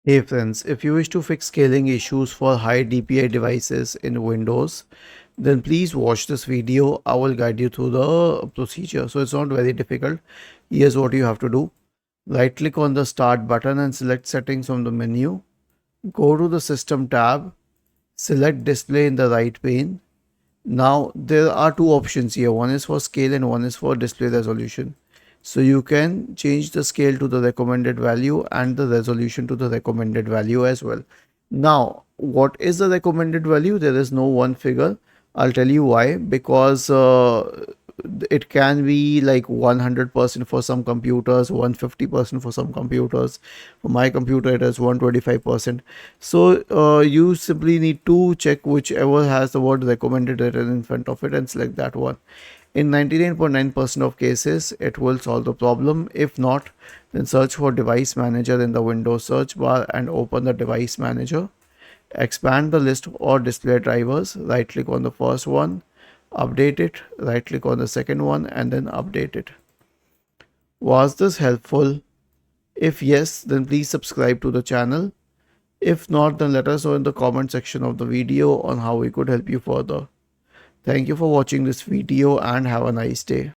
Hey friends, if you wish to fix scaling issues for high DPI devices in Windows, then please watch this video. I will guide you through the procedure. So it's not very difficult. Here's what you have to do. Right click on the start button and select settings from the menu. Go to the system tab, select display in the right pane. Now there are two options here. One is for scale and one is for display resolution. So you can change the scale to the recommended value and the resolution to the recommended value as well. Now, what is the recommended value? There is no one figure. I'll tell you why. Because it can be like 100% for some computers, 150% for some computers. For my computer, it is 125%. So you simply need to check whichever has the word recommended written in front of it and select that one. In 99.9% of cases, it will solve the problem. If not, then search for device manager in the Windows search bar and open the device manager. Expand the list or display drivers. Right click on the first one, update it, right click on the second one and then update it. Was this helpful? If yes, then please subscribe to the channel. If not, then let us know in the comment section of the video on how we could help you further. Thank you for watching this video and have a nice day.